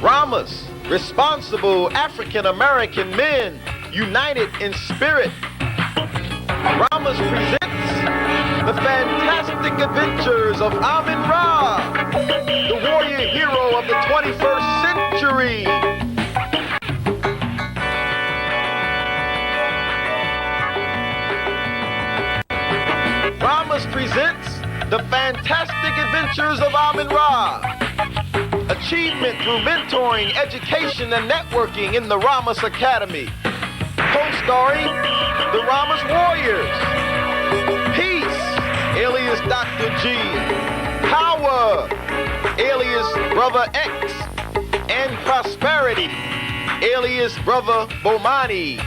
Ramos, responsible African-American men, united in spirit. Ramos presents the fantastic adventures of Amon Rah, the warrior hero of the 21st century. Ramos presents the fantastic adventures of Amon Rah. Achievement through mentoring, education, and networking in the Ramos Academy. Co-starring the Ramos Warriors. Peace, alias Dr. G. Power, alias Brother X. And Prosperity, alias Brother Bomani.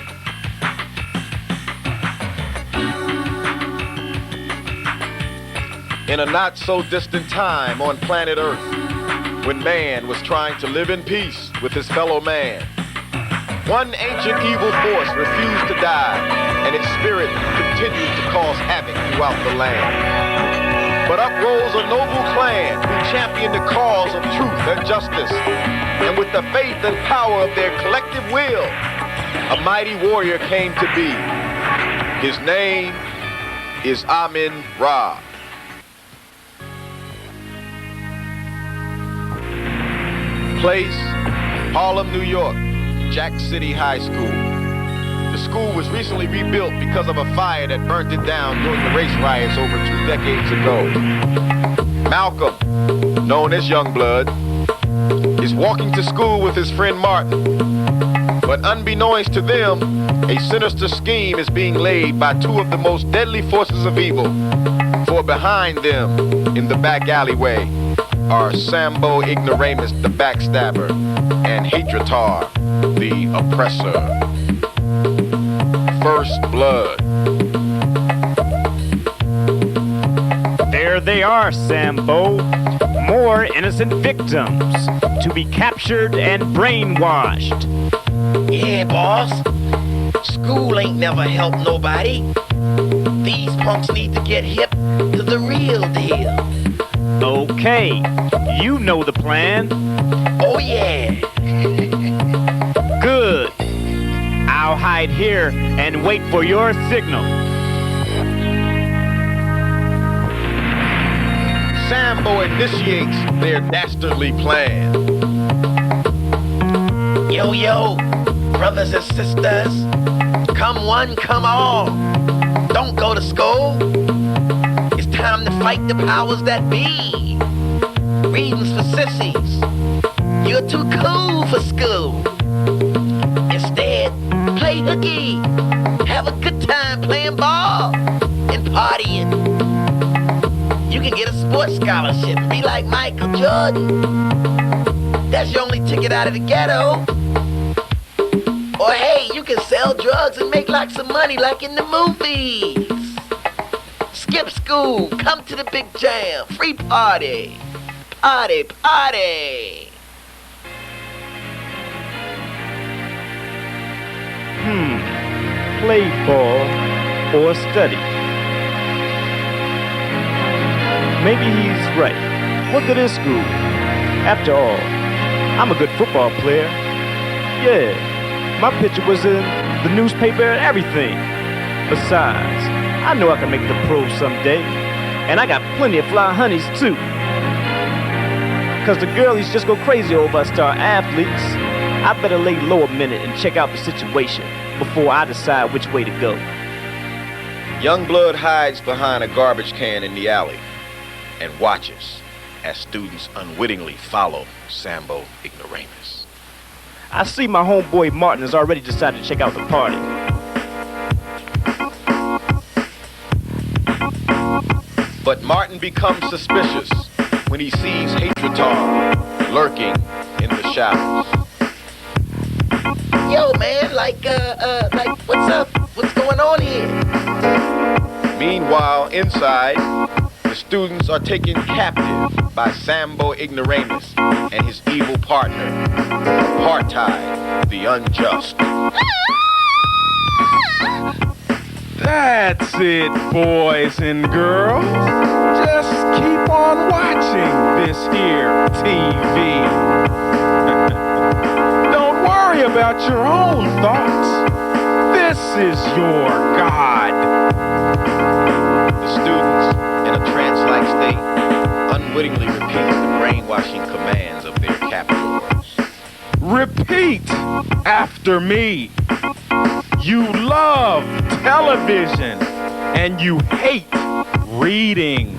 In a not-so-distant time on planet Earth, when man was trying to live in peace with his fellow man, one ancient evil force refused to die, and its spirit continued to cause havoc throughout the land. But up rose a noble clan who championed the cause of truth and justice, and with the faith and power of their collective will, a mighty warrior came to be. His name is Amon Rah. Place, Harlem, New York, Jack City High School. The school was recently rebuilt because of a fire that burnt it down during the race riots over 2 decades ago. Malcolm, known as Youngblood, is walking to school with his friend Martin. But unbeknownst to them, a sinister scheme is being laid by 2 of the most deadly forces of evil. For behind them, in the back alleyway, are Sambo Ignoramus, the backstabber, and Hatratar, the oppressor. First blood. There they are, Sambo. More innocent victims to be captured and brainwashed. Yeah, boss. School ain't never helped nobody. These punks need to get hip to the real deal. Okay, you know the plan. Oh, yeah. Good. I'll hide here and wait for your signal. Sambo initiates their dastardly plan. Yo, yo, brothers and sisters, come one, come all. Don't go to school. It's time to fight the powers that be. Readings for sissies. You're too cool for school. Instead, play hooky. Have a good time playing ball and partying. You can get a sports scholarship and be like Michael Jordan. That's your only ticket out of the ghetto. Or hey, you can sell drugs and make lots of money like in the movies. Skip school, come to the big jam, free party. Party, party. Play ball or study. Maybe he's right. What good is school? After all, I'm a good football player. Yeah, my picture was in the newspaper and everything. Besides, I know I can make the pros someday. And I got plenty of fly honeys too. Cause the girlies just go crazy over star athletes. I better lay low a minute and check out the situation before I decide which way to go. Youngblood hides behind a garbage can in the alley and watches as students unwittingly follow Sambo Ignoramus. I see my homeboy Martin has already decided to check out the party. But Martin becomes suspicious when he sees Hatratar lurking in the shadows. Yo, man, like, what's up? What's going on here? Meanwhile, inside, the students are taken captive by Sambo Ignoramus and his evil partner, Apartheid, the Unjust. That's it, boys and girls. Just keep on watching this here TV. worry about your own thoughts. This is your God. The students, in a trance-like state, unwittingly repeat the brainwashing commands of their captors. Repeat after me. You love television and you hate reading.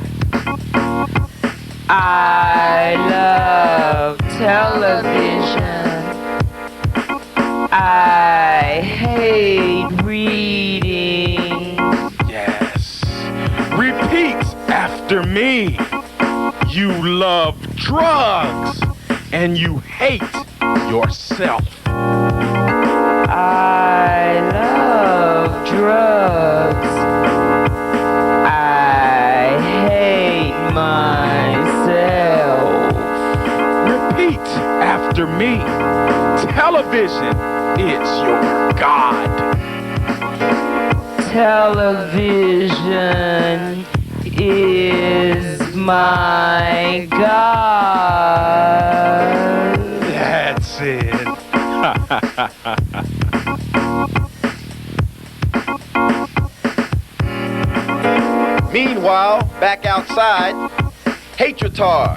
I love television. I hate reading. Yes. Repeat after me. You love drugs and you hate yourself. I love drugs. I hate myself. Repeat after me. Television is your God. Television is my God. That's it. Meanwhile, back outside, Hatritar,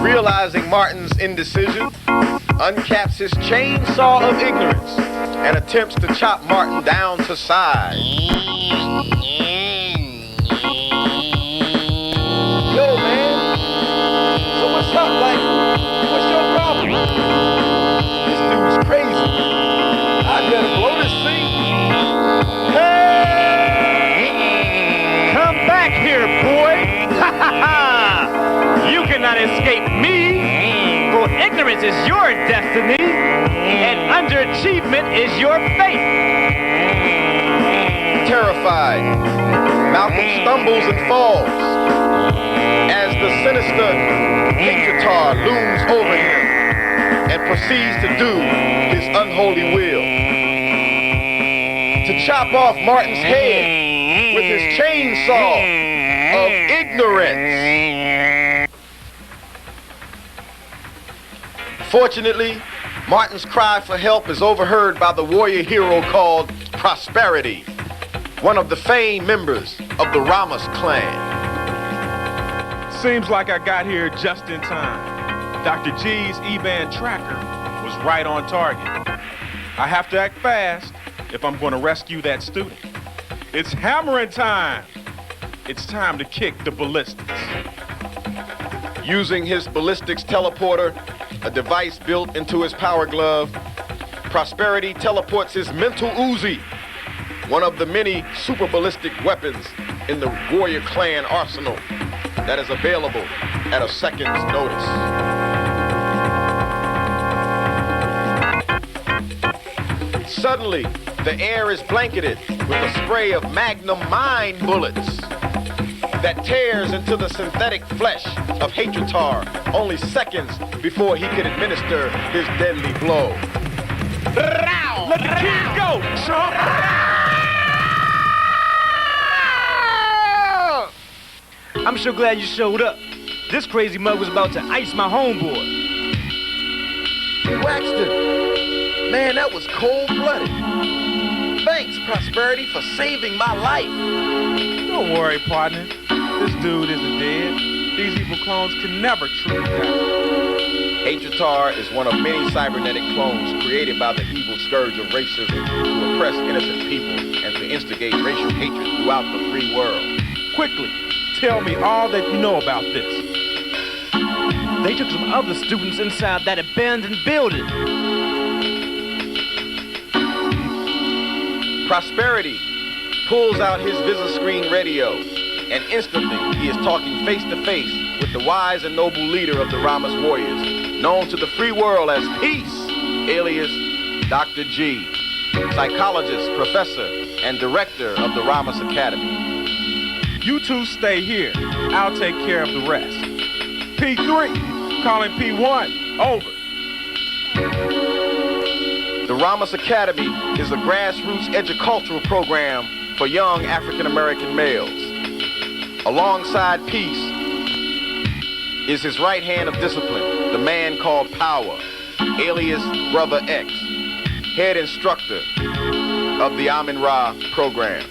realizing Martin's indecision, uncaps his chainsaw of ignorance and attempts to chop Martin down to size. Yo, man, so what's up? Like, what's your problem? This dude's crazy. I better blow this thing. Hey! Come back here, boy! You cannot escape me, for ignorance is your destiny, and underachievement is your fate. Terrified, Malcolm stumbles and falls as the sinister Hatritar looms over him and proceeds to do his unholy will. To chop off Martin's head with his chainsaw of ignorance. Fortunately, Martin's cry for help is overheard by the warrior hero called Prosperity, one of the famed members of the Ramos clan. Seems like I got here just in time. Dr. G's E-band tracker was right on target. I have to act fast if I'm going to rescue that student. It's hammering time. It's time to kick the ballistics. Using his ballistics teleporter, a device built into his power glove, Prosperity teleports his mental Uzi, one of the many super ballistic weapons in the warrior clan arsenal that is available at a second's notice. Suddenly, the air is blanketed with a spray of Magnum mine bullets that tears into the synthetic flesh of Hatritar only seconds before he can administer his deadly blow. Let the kid go, chump! I'm sure glad you showed up. This crazy mug was about to ice my homeboy. Waxton, man, that was cold-blooded. Thanks, Prosperity, for saving my life. Don't worry, partner. This dude isn't dead. These evil clones can never truly die. Hatritar is one of many cybernetic clones created by the evil scourge of racism to oppress innocent people and to instigate racial hatred throughout the free world. Quickly, tell me all that you know about this. They took some other students inside that abandoned building. Prosperity pulls out his Visiscreen radio, and instantly he is talking face-to-face with the wise and noble leader of the Ramos warriors, known to the free world as Peace, alias Dr. G, psychologist, professor, and director of the Ramos Academy. You two stay here. I'll take care of the rest. P3, calling P1, over. The Ramos Academy is a grassroots educational program for young African-American males. Alongside Peace is his right hand of discipline, the man called Power, alias Brother X, head instructor of the Amon Rah program.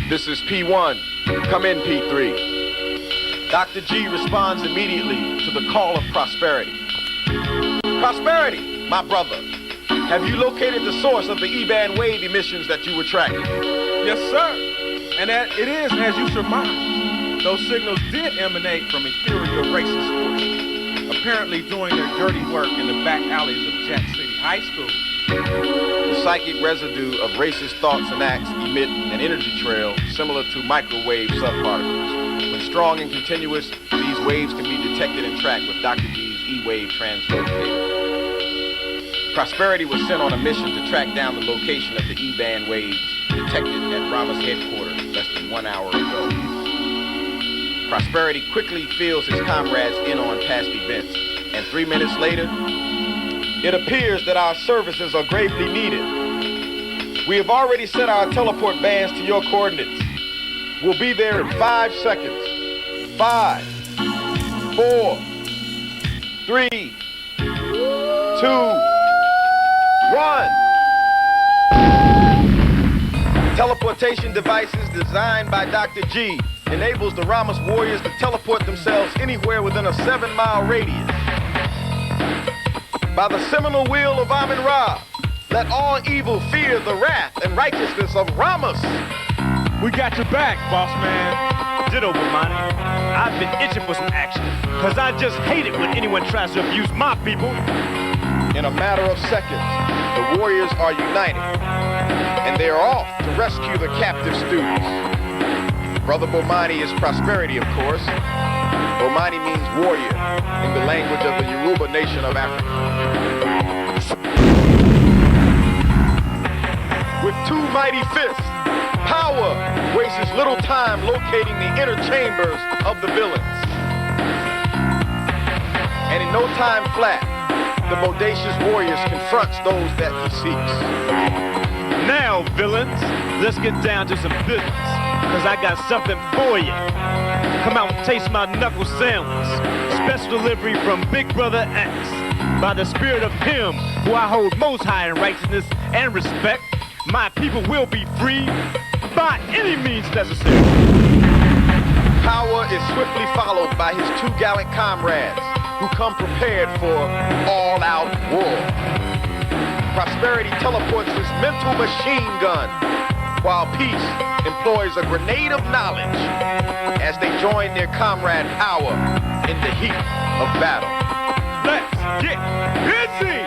This is P1. Come in, P3. Dr. G responds immediately to the call of Prosperity. Prosperity, my brother, have you located the source of the E-band wave emissions that you were tracking? Yes, sir. And that it is as you surmised. Those signals did emanate from ethereal racist forces, apparently doing their dirty work in the back alleys of Jack City High School. The psychic residue of racist thoughts and acts emit an energy trail similar to microwave subparticles. When strong and continuous, these waves can be detected and tracked with Dr. G's E-wave translocator. Prosperity was sent on a mission to track down the location of the E-band waves detected at Ramos headquarters less than 1 hour ago. Prosperity quickly fills his comrades in on past events, and 3 minutes later, it appears that our services are gravely needed. We have already set our teleport bands to your coordinates. We'll be there in 5 seconds. 5, 4, 3, 2, 1. Teleportation devices designed by Dr. G enables the Ramos warriors to teleport themselves anywhere within a 7-mile radius. By the seminal will of Amon Rah, let all evil fear the wrath and righteousness of Ramos. We got your back, boss man. Ditto, Bomani. I've been itching for some action, because I just hate it when anyone tries to abuse my people. In a matter of seconds, the warriors are united, and they are off to rescue the captive students. Brother Bomani is Prosperity, of course. Bomani means warrior in the language of the Yoruba nation of Africa. With 2 mighty fists, power wastes little time locating the inner chambers of the villains. And in no time flat, the bodacious warriors confronts those that he seeks. Now, villains, let's get down to some business, because I got something for you. Come out and taste my knuckle sandwich. Special delivery from Big Brother X. By the spirit of him who I hold most high in righteousness and respect, my people will be free by any means necessary. Power is swiftly followed by his 2 gallant comrades who come prepared for all-out war. Prosperity teleports his mental machine gun, while Peace employs a grenade of knowledge as they join their comrade Power in the heat of battle. Let's get busy!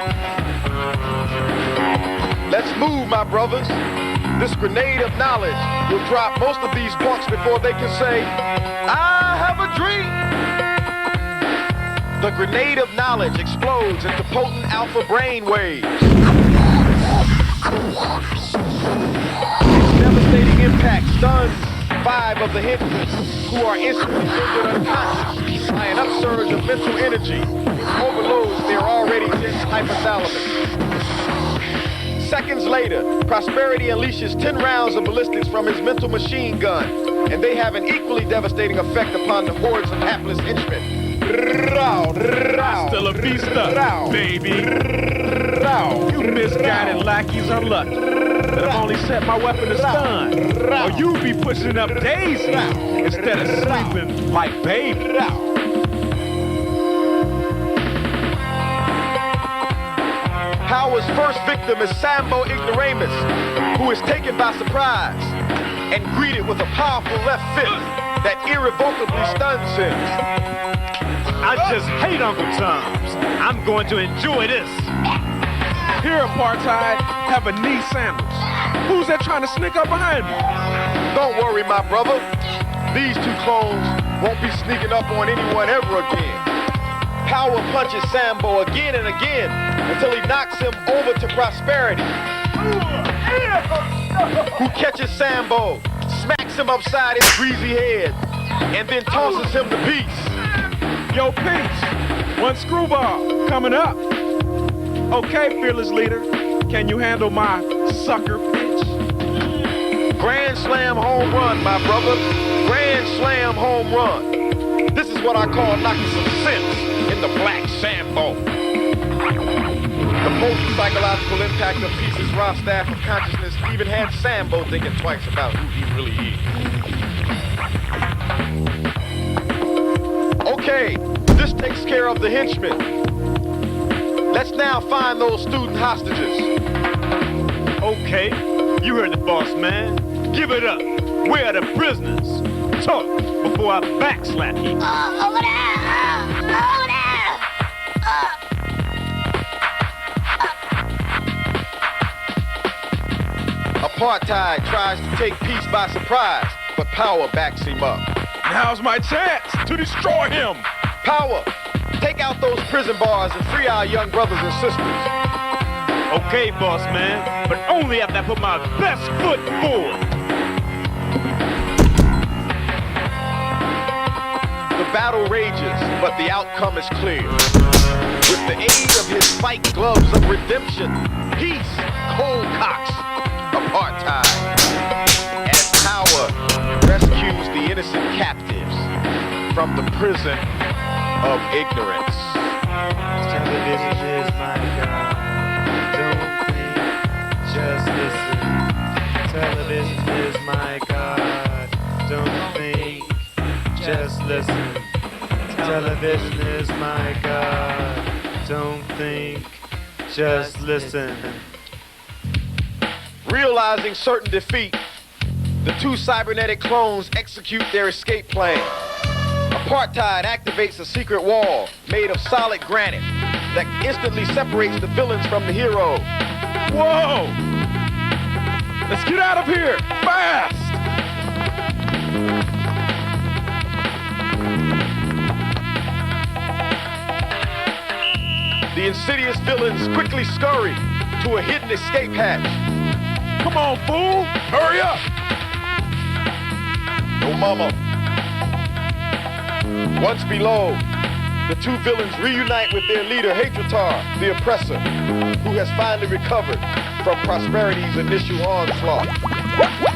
Let's move, my brothers. This grenade of knowledge will drop most of these punks before they can say, I have a dream. The grenade of knowledge explodes into potent alpha brain waves. Its devastating impact stuns 5 of the henchmen, who are instantly rendered unconscious by an upsurge of mental energy, which overloads their already dense hypothalamus. Seconds later, Prosperity unleashes 10 rounds of ballistics from his mental machine gun, and they have an equally devastating effect upon the hordes of hapless henchmen. Hasta la vista, baby. You misguided lackeys are lucky that I've only set my weapon to stun, or you be pushing up daisies instead of sleeping like baby. Power's first victim is Sambo Ignoramus, who is taken by surprise and greeted with a powerful left fist that irrevocably stuns him. I just hate Uncle Tom's. I'm going to enjoy this. Here, apartheid, have a knee sandwich. Who's that trying to sneak up behind me? Don't worry, my brother. These 2 clones won't be sneaking up on anyone ever again. Power punches Sambo again and again until he knocks him over to Prosperity, who catches Sambo, smacks him upside his greasy head, and then tosses him to Peace. Yo, Peace, 1 screwball coming up. Okay, fearless leader, can you handle my sucker pitch? Grand slam home run, my brother. Grand slam home run. This is what I call knocking some sense in the black Sambo. The potent psychological impact of Peace's raw staff of consciousness even had Sambo thinking twice about who he really is. Okay, this takes care of the henchmen. Let's now find those student hostages. Okay, you heard the boss, man. Give it up. Where are the prisoners? Talk before I backslap you. Over there! Over there! Apartheid tries to take Peace by surprise, but Power backs him up. Now's my chance to destroy him. Power, take out those prison bars and free our young brothers and sisters. Okay, boss, man, but only after I put my best foot forward. The battle rages, but the outcome is clear. With the aid of his fight gloves of redemption, Peace cold cocks apartheid. As Power rescues the innocent captives from the prison of ignorance. Television is my God. Don't think, just listen. Television is my God. Don't think, just listen. Television is my God. Don't think, just listen. Realizing certain defeat, the two cybernetic clones execute their escape plan. Apartheid activates a secret wall made of solid granite that instantly separates the villains from the heroes. Whoa! Let's get out of here, fast! The insidious villains quickly scurry to a hidden escape hatch. Come on, fool! Hurry up! No mama. Once below, the two villains reunite with their leader, Hatratar, the oppressor, who has finally recovered from Prosperity's initial onslaught.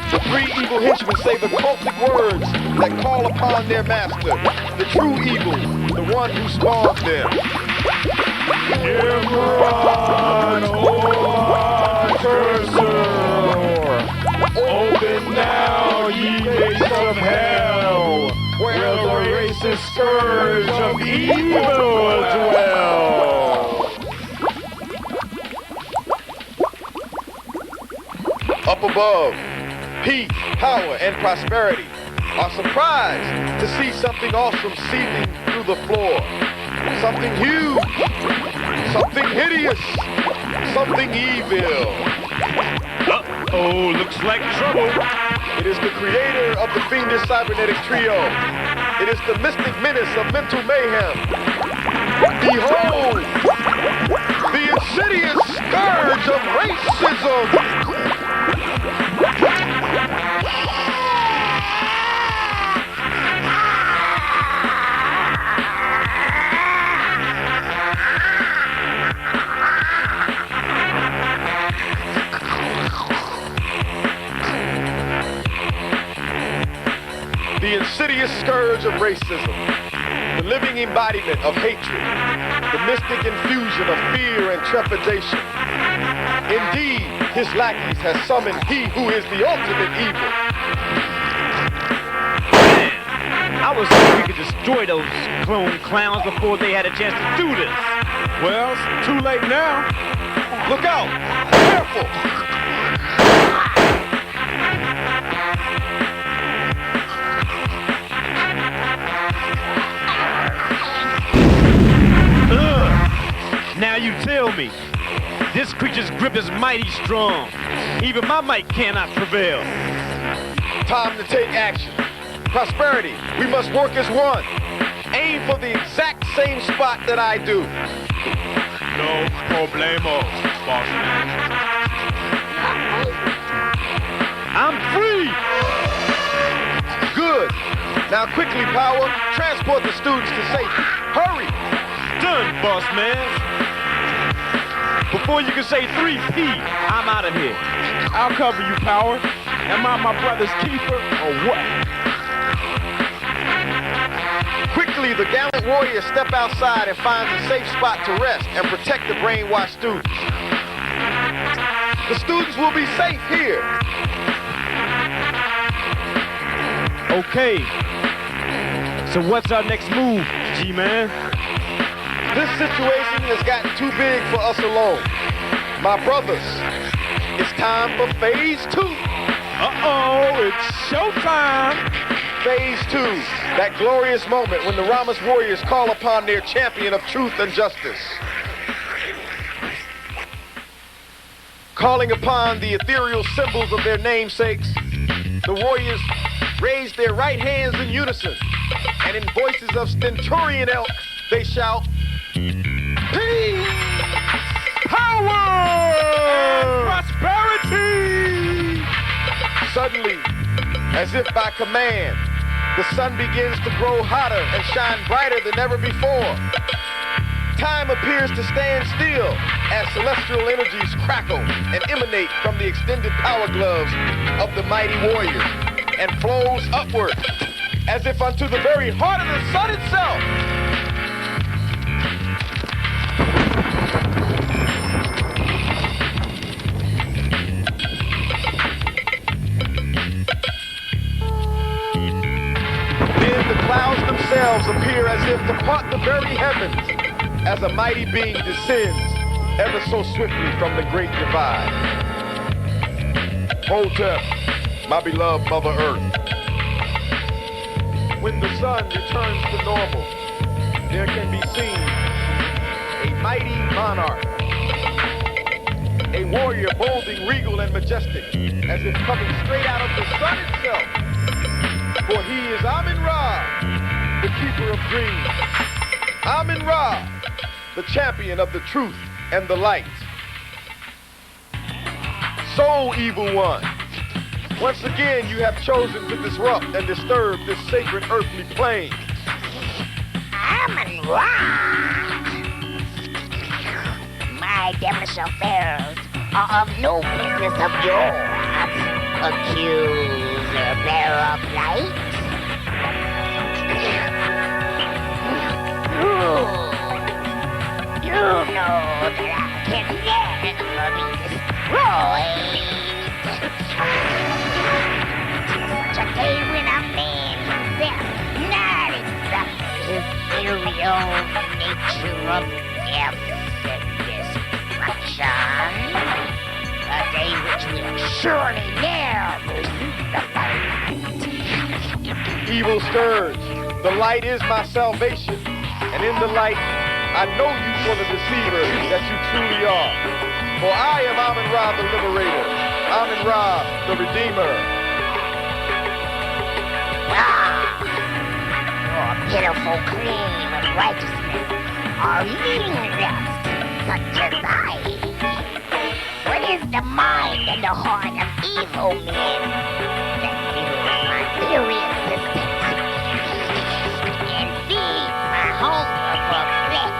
The three evil henchmen say the cultic words that call upon their master, the true evil, the one who spawned them. Imran open now, ye gates of hell, where the racist scourge of evil dwell. Up above, peace, power, and prosperity are surprised to see something awesome seething through the floor. Something huge, something hideous, something evil. Uh-oh, looks like trouble. It is the creator of the fiendish cybernetic trio. It is the mystic menace of mental mayhem. Behold, the insidious scourge of racism. The insidious scourge of racism, the living embodiment of hatred, the mystic infusion of fear and trepidation. Indeed, his lackeys has summoned he who is the ultimate evil. I was hoping we could destroy those clone clowns before they had a chance to do this. Well, it's too late now. Look out! Careful! Now you tell me, this creature's grip is mighty strong. Even my might cannot prevail. Time to take action. Prosperity, we must work as one. Aim for the exact same spot that I do. No problemo, boss man. I'm free! Good. Now quickly, Power, transport the students to safety. Hurry! Done, boss man. Before you can say 3P, I'm out of here. I'll cover you, Power. Am I my brother's keeper or what? Quickly, the gallant warriors step outside and find a safe spot to rest and protect the brainwashed students. The students will be safe here. Okay. So what's our next move, G-Man? This situation has gotten too big for us alone. My brothers, it's time for phase 2. Uh-oh, it's showtime. Phase 2, that glorious moment when the Ramos warriors call upon their champion of truth and justice. Calling upon the ethereal symbols of their namesakes, the warriors raise their right hands in unison, and in voices of stentorian elk, they shout, "Peace! Power! And prosperity! Suddenly, as if by command, the sun begins to grow hotter and shine brighter than ever before. Time appears to stand still as celestial energies crackle and emanate from the extended power gloves of the mighty warriors and flows upward as if unto the very heart of the sun itself. Then the clouds themselves appear as if to part the very heavens as a mighty being descends ever so swiftly from the great divide. Hotep, my beloved Mother Earth. When the sun returns to normal, there can be seen a mighty monarch, a warrior bolding regal and majestic, as if coming straight out of the sun itself. For he is Amon Rah, the keeper of dreams. Amon Rah, the champion of the truth and the light. So, evil one, once again you have chosen to disrupt and disturb this sacred earthly plane. Amon Rah! My devilish affairs are of no business of yours, accuser, bearer of light. You know that I can never be destroyed. Such a day when a man himself, not accept his ethereal nature of death and destruction. A day which will surely never see the light. Evil scourge, the light is my salvation, and in the light, I know you for the deceiver that you truly are. For I am Amon Rah the liberator, Amon Rah the redeemer. Your pitiful claim of righteousness are meaningless, such as I. What is the mind and the heart of evil men that fuels my very existence and feeds my hunger for flesh,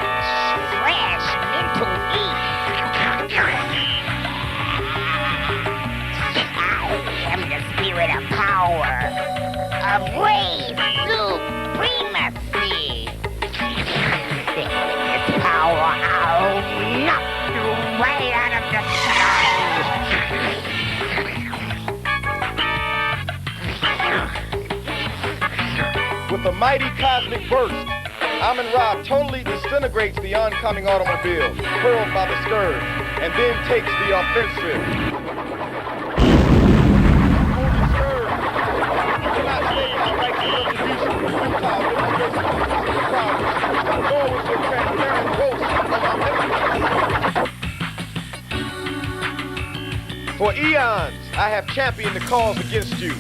fresh mental needs? I am the spirit of power, of race supremacy. This power I'll knock you right out of the sky. With a mighty cosmic burst, Amon Rah totally disintegrates the oncoming automobile, hurled by the scourge, and then takes the offensive. Holy scourge, you cannot stay my righteous retribution for futile demonstrations of prowess, nor with your transparent boast of omnipotence. For eons, I have championed the cause against you.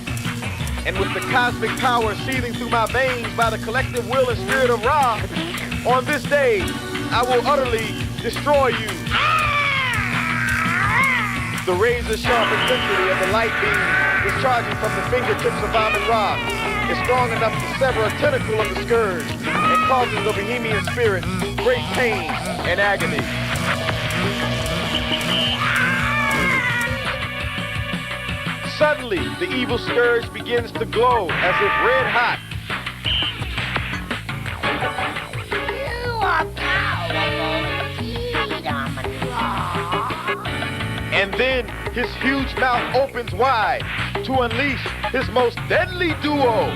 And with the cosmic power seething through my veins by the collective will and spirit of Ra, on this day, I will utterly destroy you. The razor-sharp intensity of the light beam discharging from the fingertips of Amon Rah is strong enough to sever a tentacle of the scourge and causes the Bohemian spirit great pain and agony. Suddenly, the evil scourge begins to glow as if red hot. And then his huge mouth opens wide to unleash his most deadly duo.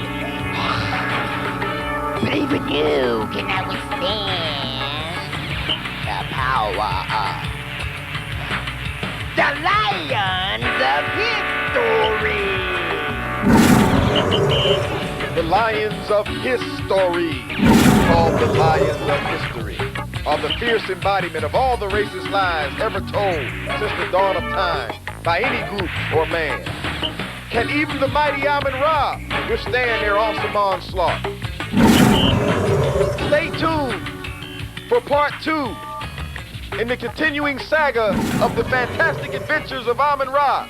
But even you cannot withstand the power of the Lions of History. The Lions of History, called the Lions of History, are the fierce embodiment of all the racist lies ever told since the dawn of time by any group or man. Can even the mighty Amon Rah withstand their awesome onslaught? Stay tuned for part 2 in the continuing saga of the fantastic adventures of Amon Rah.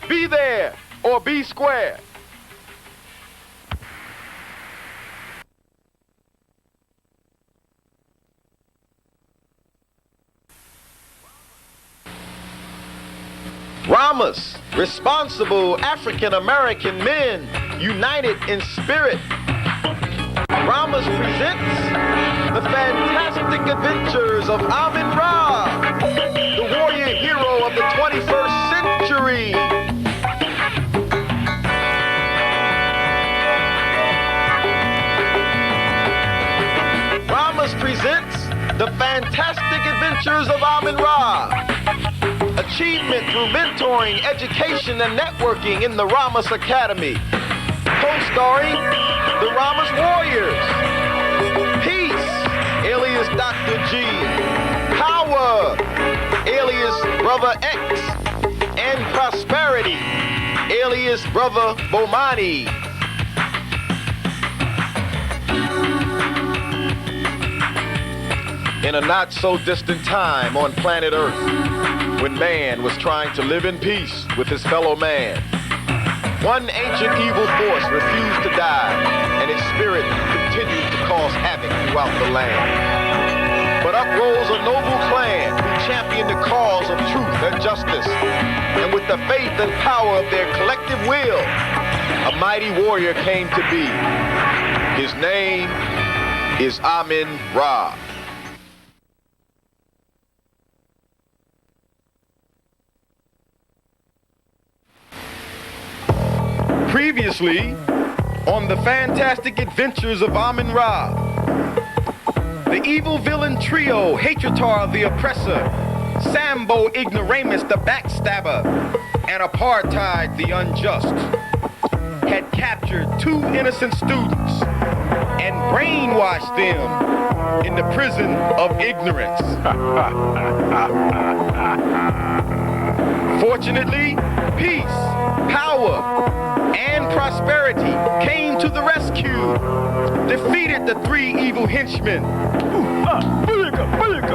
Be there or be square. Ramos, responsible African-American men, united in spirit. Ramos presents the fantastic adventures of Amon Rah, the warrior hero of the 21st century. Ramos presents the fantastic adventures of Amon Rah. Achievement through mentoring, education, and networking in the Ramos Academy. Co-starring the Ramos Warriors. Peace, alias Dr. G. Power, alias Brother X. And Prosperity, alias Brother Bomani. In a not-so-distant time on planet Earth, when man was trying to live in peace with his fellow man, one ancient evil force refused to die, and its spirit continued to cause havoc throughout the land. But up rose a noble clan who championed the cause of truth and justice, and with the faith and power of their collective will, a mighty warrior came to be. His name is Amon Rah. Previously, on the fantastic adventures of Amon Rah, the evil villain trio, Hatratar the oppressor, Sambo Ignoramus the backstabber, and Apartheid the unjust, had captured 2 innocent students and brainwashed them in the prison of ignorance. Fortunately, peace, power, and prosperity came to the rescue, defeated the 3 evil henchmen,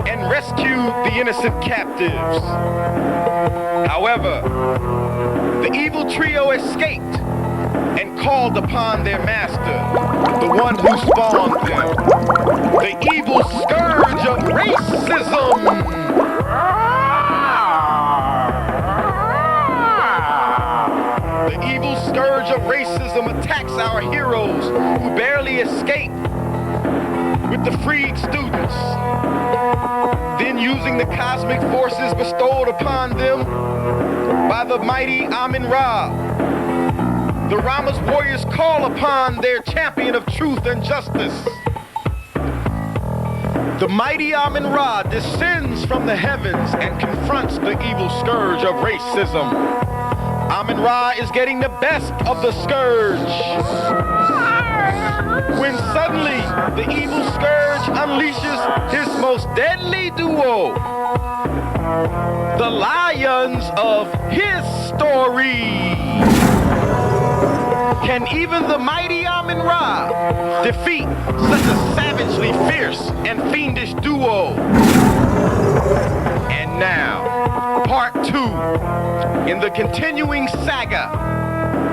and rescued the innocent captives. However, the evil trio escaped and called upon their master, the one who spawned them, the evil scourge of racism. The evil scourge of racism attacks our heroes who barely escape with the freed students. Then, using the cosmic forces bestowed upon them by the mighty Amon Rah, the Ramos warriors call upon their champion of truth and justice. The mighty Amon Rah descends from the heavens and confronts the evil scourge of racism. Amon Rah is getting the best of the scourge, when suddenly the evil scourge unleashes his most deadly duo, the Lions of History. Can even the mighty Amon Rah defeat such a savagely fierce and fiendish duo? And now, part 2 in the continuing saga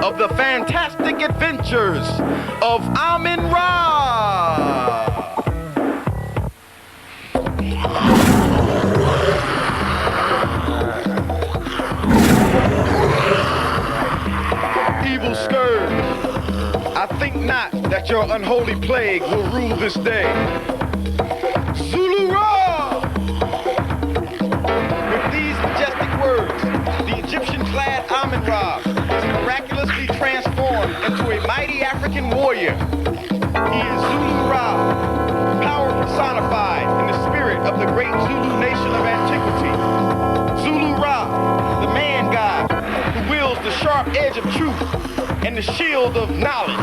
of the fantastic adventures of Amon Rah. Evil scourge, I think not that your unholy plague will rule this day. Zulu Ra! With these majestic words, the African warrior. He is Zulu Rah, power personified in the spirit of the great Zulu nation of antiquity. Zulu Rah, the man god, who wields the sharp edge of truth and the shield of knowledge.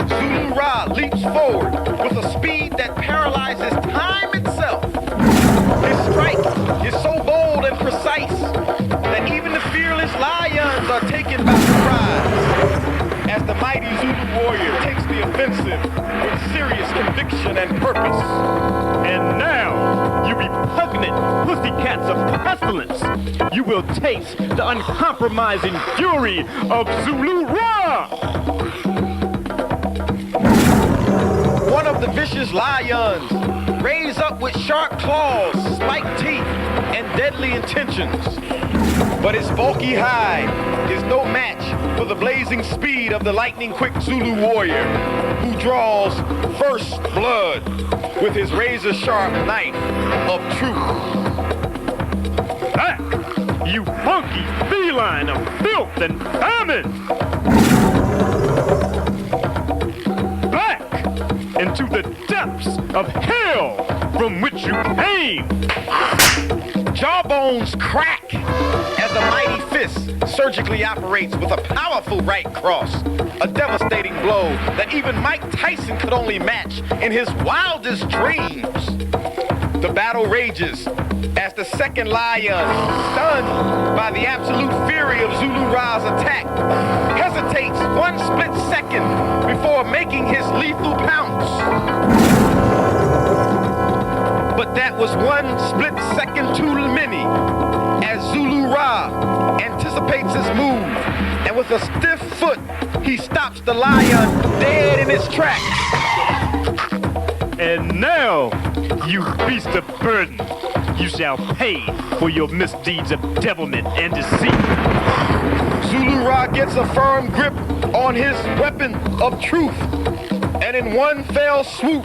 Zulu Rah leaps forward with a speed that paralyzes time itself. His strike is so bold and precise that even the fearless lions are taken by surprise as the mighty Zulu warrior takes the offensive with serious conviction and purpose. And now, you repugnant pussycats of pestilence, you will taste the uncompromising fury of Zulu Rah! One of the vicious lions, raised up with sharp claws, spiked teeth, and deadly intentions. But his bulky hide is no match for the blazing speed of the lightning-quick Zulu warrior, who draws first blood with his razor-sharp knife of truth. Back, you funky feline of filth and famine! Back into the depths of hell from which you came! Jawbones crack as a mighty fist surgically operates with a powerful right cross, a devastating blow that even Mike Tyson could only match in his wildest dreams. The battle rages as the second lion, stunned by the absolute fury of Zulu Rah's attack, hesitates one split second before making his lethal pounce. But that was one split second too many, as Zulu Rah anticipates his move, and with a stiff foot, he stops the lion dead in his tracks. And now, you beast of burden, you shall pay for your misdeeds of devilment and deceit. Zulu Rah gets a firm grip on his weapon of truth, and in one fell swoop,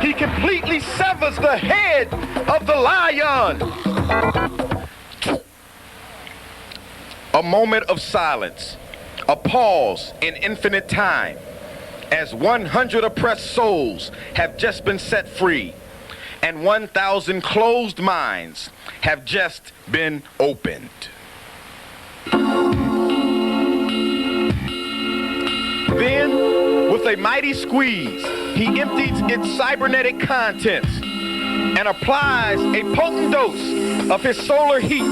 he completely severs the head of the lion. A moment of silence, a pause in infinite time, as 100 oppressed souls have just been set free, and 1,000 closed minds have just been opened. Then, with a mighty squeeze, he empties its cybernetic contents and applies a potent dose of his solar heat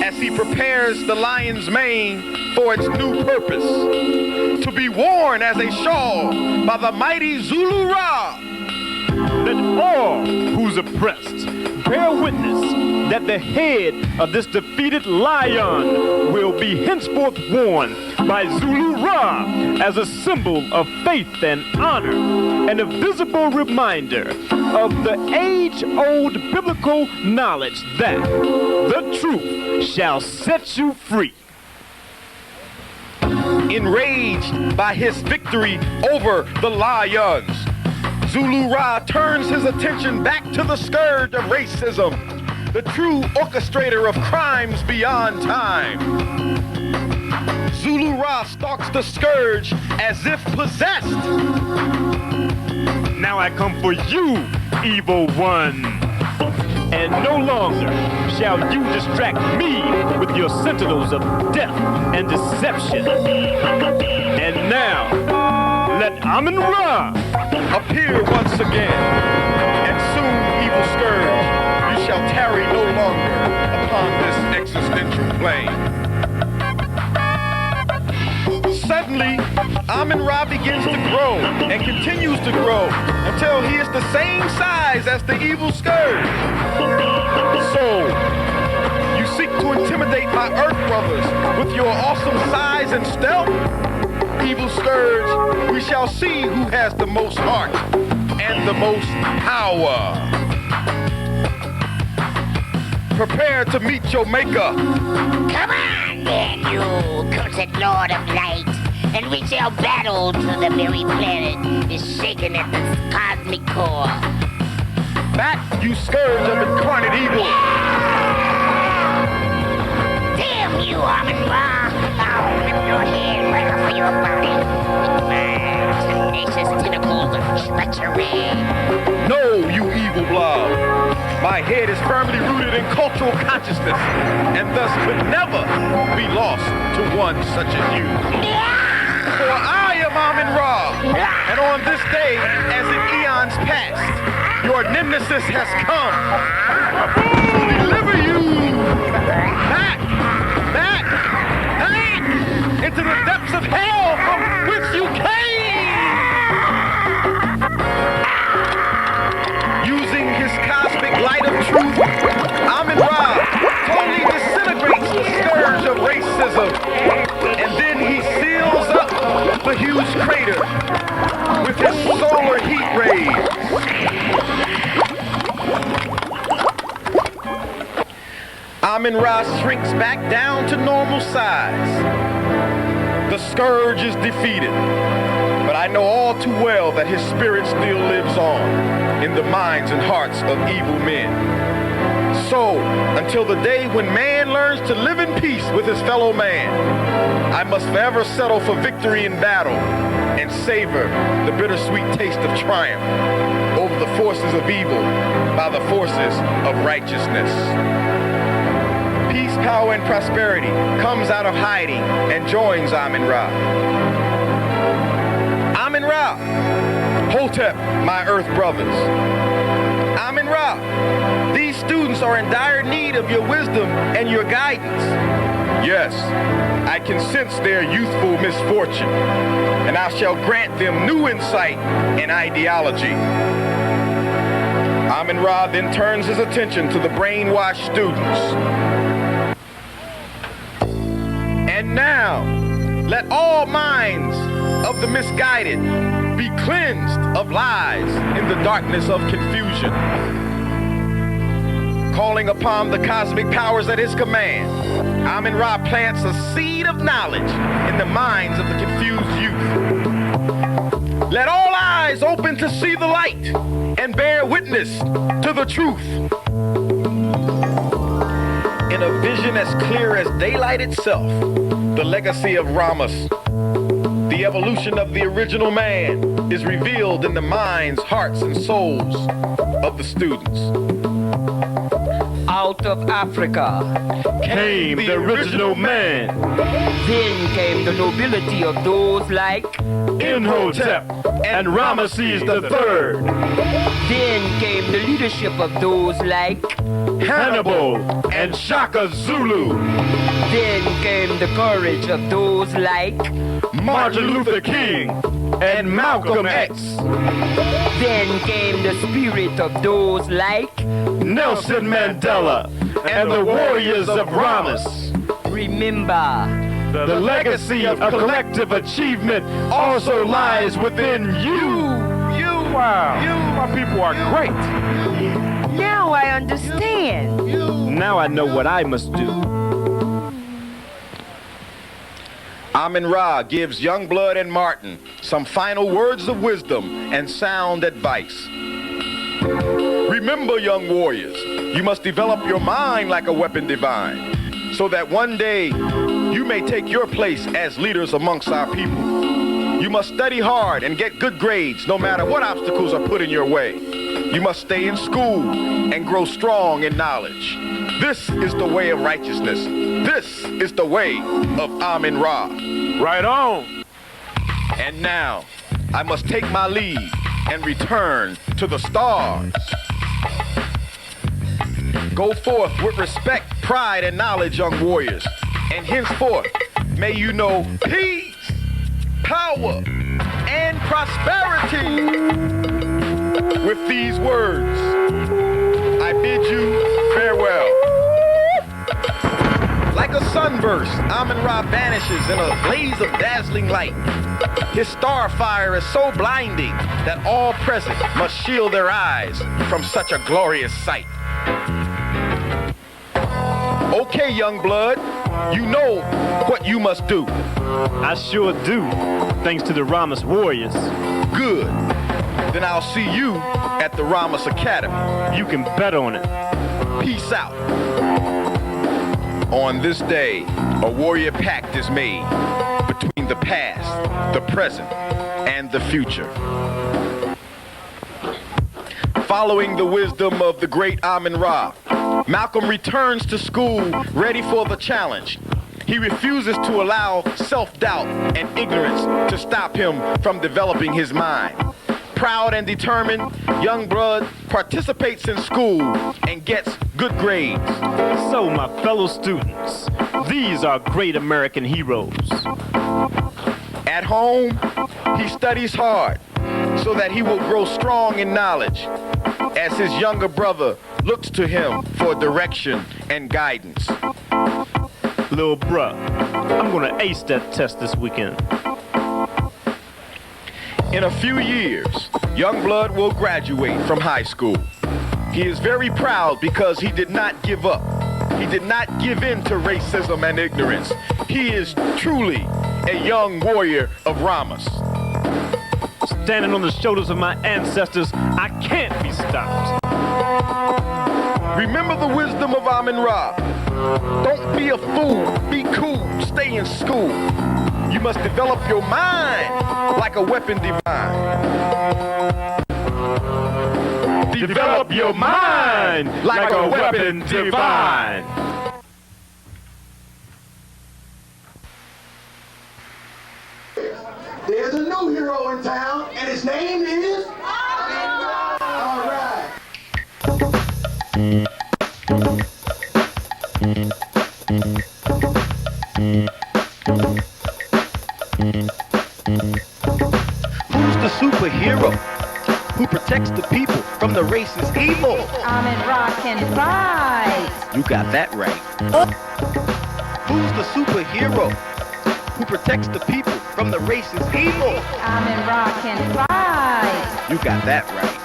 as he prepares the lion's mane for its new purpose, to be worn as a shawl by the mighty Zulu Rah. Let all who's oppressed bear witness that the head of this defeated lion will be henceforth worn by Zulu Rah as a symbol of faith and honor, and a visible reminder of the age-old biblical knowledge that the truth shall set you free. Enraged by his victory over the lions, Zulu Rah turns his attention back to the scourge of racism, the true orchestrator of crimes beyond time. Zulu Rah stalks the scourge as if possessed. Now I come for you, evil one. And no longer shall you distract me with your sentinels of death and deception. And now, let Amon Rah appear once again, and soon, evil scourge, you shall tarry no longer upon this existential plane. Suddenly, Amon Rah begins to grow and continues to grow until he is the same size as the evil scourge. So, you seek to intimidate my Earth brothers with your awesome size and stealth? Evil scourge, we shall see who has the most heart and the most power. Prepare to meet your maker. Come on, then, you cursed Lord of Light, and we shall battle till the very planet is shaken at the cosmic core. Back, you scourge of incarnate evil. Damn you, Amon Rah! such treachery. No, you evil blob. My head is firmly rooted in cultural consciousness, and thus could never be lost to one such as you. For I am Amon Rah, and on this day, as in eons past, your nemesis has come to deliver you back into the depths of hell from which you came. Using his cosmic light of truth, Amon Rah totally disintegrates the scourge of racism, and then he seals up the huge crater with his solar heat rays. Amon Rah shrinks back down to normal size. The scourge is defeated, but I know all too well that his spirit still lives on in the minds and hearts of evil men. So, until the day when man learns to live in peace with his fellow man, I must forever settle for victory in battle and savor the bittersweet taste of triumph over the forces of evil by the forces of righteousness. Peace, power, and prosperity comes out of hiding and joins Amon Rah. Amon Rah, Hotep, my earth brothers. Amon Rah, these students are in dire need of your wisdom and your guidance. Yes, I can sense their youthful misfortune, and I shall grant them new insight and ideology. Amon Rah then turns his attention to the brainwashed students. And now, let all minds of the misguided be cleansed of lies in the darkness of confusion. Calling upon the cosmic powers at his command, Amon Rah plants a seed of knowledge in the minds of the confused youth. Let all eyes open to see the light and bear witness to the truth. In a vision as clear as daylight itself, the legacy of Ramos, the evolution of the original man, is revealed in the minds, hearts, and souls of the students. Out of Africa Came the original man, then came the nobility of those like Imhotep and Ramesses III, then came the leadership of those like Hannibal and Shaka Zulu, then came the courage of those like Martin Luther King and Malcolm X, then came the spirit of those like Nelson Mandela and the warriors of Ramos. remember The legacy of collective achievement also lies within you. Wow, my people are great. now I understand. Now I know what I must do. Amon Rah gives Youngblood and Martin some final words of wisdom and sound advice. Remember, young warriors, you must develop your mind like a weapon divine, so that one day you may take your place as leaders amongst our people. You must study hard and get good grades no matter what obstacles are put in your way. You must stay in school and grow strong in knowledge. This is the way of righteousness. This is the way of Amon Rah. Right on. And now, I must take my leave and return to the stars. Go forth with respect, pride, and knowledge, young warriors. And henceforth, may you know peace, power, and prosperity. With these words, I bid you farewell. Like a sunburst, Amon Rah vanishes in a blaze of dazzling light. His star fire is so blinding that all present must shield their eyes from such a glorious sight. Okay, young blood, you know what you must do. I sure do, thanks to the Ramos warriors. Good. Then I'll see you at the Ramos Academy. You can bet on it. Peace out. On this day, a warrior pact is made between the past, the present, and the future. Following the wisdom of the great Amon Rah, Malcolm returns to school ready for the challenge. He refuses to allow self-doubt and ignorance to stop him from developing his mind. Proud and determined, young blood participates in school and gets good grades. So, my fellow students, these are great American heroes. At home, he studies hard so that he will grow strong in knowledge as his younger brother looks to him for direction and guidance. Little bruh, I'm gonna ace that test this weekend. In a few years, Youngblood will graduate from high school. He is very proud because he did not give up. He did not give in to racism and ignorance. He is truly a young warrior of Ramos. Standing on the shoulders of my ancestors, I can't be stopped. Remember the wisdom of Amon Rah. Don't be a fool. Be cool. Stay in school. You must develop your mind like a weapon divine. Develop your mind like a weapon divine. There's a new hero in town, and his name is Amon Rah. All right. Who's the superhero who protects the people from the racist evil? Amon Rah can fight. You got that right. Who's the superhero who protects the people from the racist evil? Amon Rah can fight. You got that right.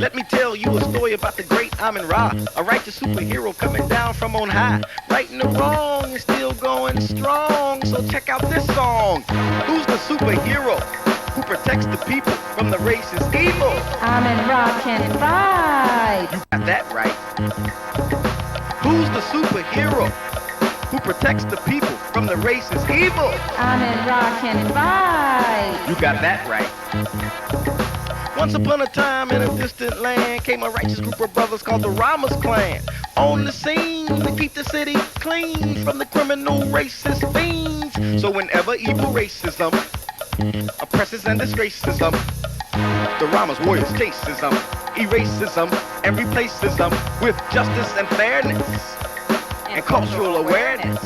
Let me tell you a story about the great Amon Rah, a righteous superhero coming down from on high. Righting the wrong and still going strong, so check out this song. Who's the superhero who protects the people from the racist evil? Amon Rah can fight. You got that right. Who's the superhero who protects the people from the racist evil? Amon Rah can fight. You got that right. Once upon a time in a distant land came a righteous group of brothers called the Ramos clan. On the scene to keep the city clean from the criminal racist fiends. So whenever evil racism oppresses and disgraces them, the Ramos warriors chases them, erases them, and replaces them with justice and fairness and cultural awareness.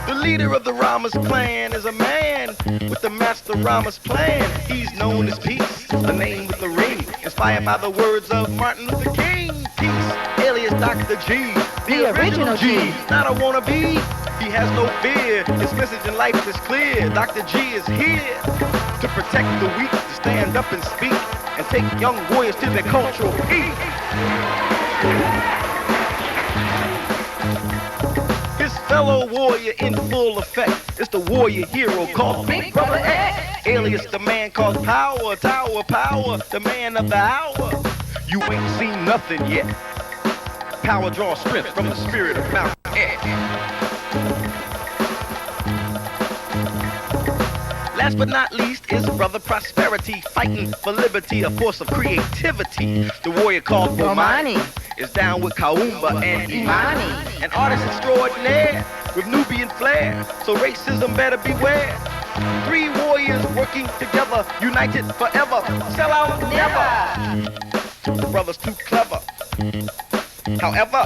The leader of the Ramos clan is a man with the Master Ramos plan. He's known as Peace, a name with a ring, inspired by the words of Martin Luther King. Peace, alias Dr. G, the original G, not a wannabe. He has no fear, his message in life is clear. Dr. G is here to protect the weak, to stand up and speak, and take young warriors to their cultural peak. His fellow warrior in full effect is the warrior hero called Big Brother X, alias the man called Power, Tower, Power, the man of the hour. You ain't seen nothing yet. Power draws strength from the spirit of Malcolm X. Last but not least is Brother Prosperity, fighting for liberty, a force of creativity. The warrior called Bomani is down with Kaumba and Imani, an artist extraordinaire with Nubian flair, so racism better beware. Three warriors working together, united forever, sell out never. Brothers too clever. However,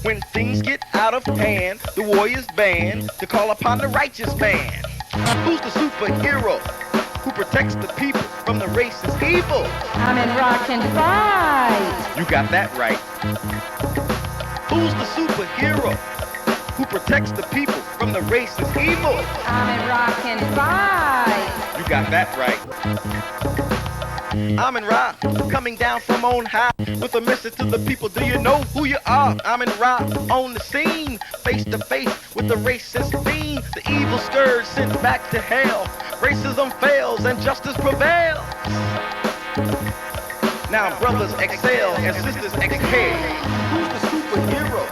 when things get out of hand, the warriors band to call upon the righteous man. Who's the superhero who protects the people from the racist evil? Amon Rah can fight. You got that right. Who's the superhero who protects the people from the racist evil? Amon Rah can fight. You got that right. Amon Rah, coming down from on high with a message to the people. Do you know who you are? Amon Rah on the scene, face to face with the racist fiend, the evil scourge sent back to hell. Racism fails and justice prevails. Now brothers excel and sisters exhale. Who's the superhero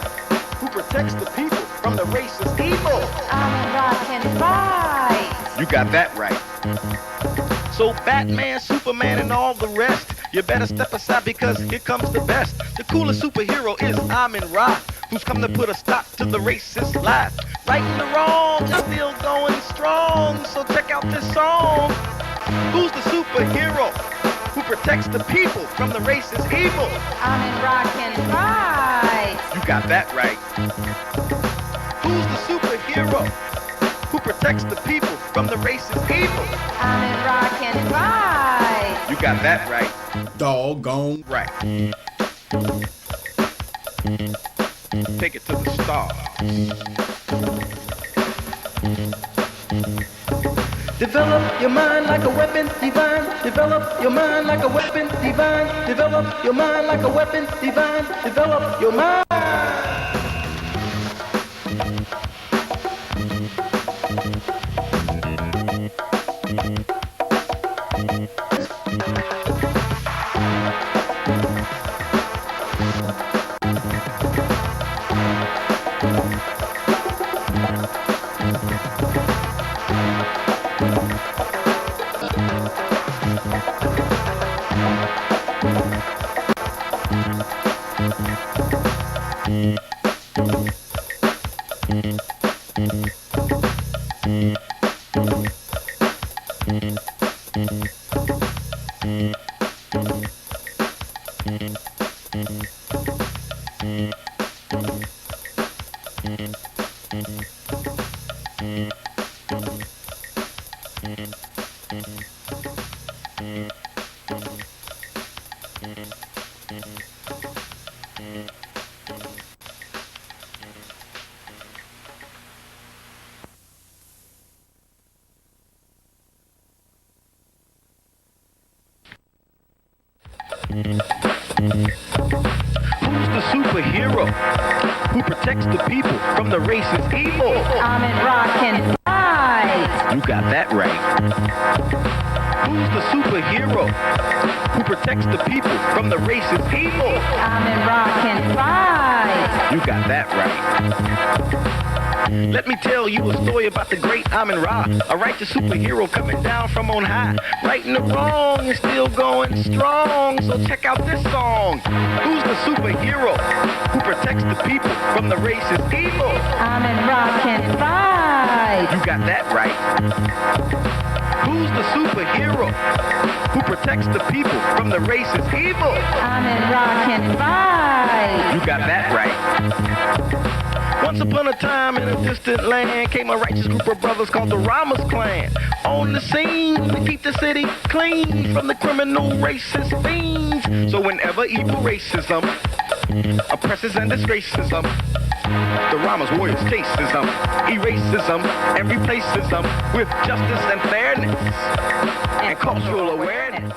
who protects the people from the racist evil? Amon Rah can fight. You got that right. So Batman, Superman, and all the rest You better step aside because here comes the best. The coolest superhero is Amon Rah, who's come to put a stop to the racist life. Right and the wrong is still going strong, so check out this song. Who's the superhero who protects the people from the racist evil? Amon Rah can fight. You got that right. Who's the superhero who protects the people from the racist evil? Amon Rah can fight. You got that right. Doggone Right. Take it to the stars. Develop your mind like a weapon divine. Develop your mind like a weapon divine. Develop your mind like a weapon divine. Develop your mind. Who's the superhero who protects the people from the racist evil? Amon Rah can fight. You got that right. Who's the superhero who protects the people from the racist evil? Amon Rah can fight. You got that right. Let me tell you a story about the great Amon Rah, a righteous superhero coming down from on high. Right and the wrong is still going strong, so check out this song. Who's the superhero who protects the people from the racist evil? Amon Rah can fight. You got that right. Who's the superhero who protects the people from the racist evil? Amon Rah can fight. You got that right. Once upon a time in a distant land came a righteous group of brothers called the Ramos clan. On the scene to keep the city clean from the criminal racist fiends. So whenever evil racism oppresses and disgraces them, the Ramos warriors chases them, erases them, and replaces them with justice and fairness and cultural awareness.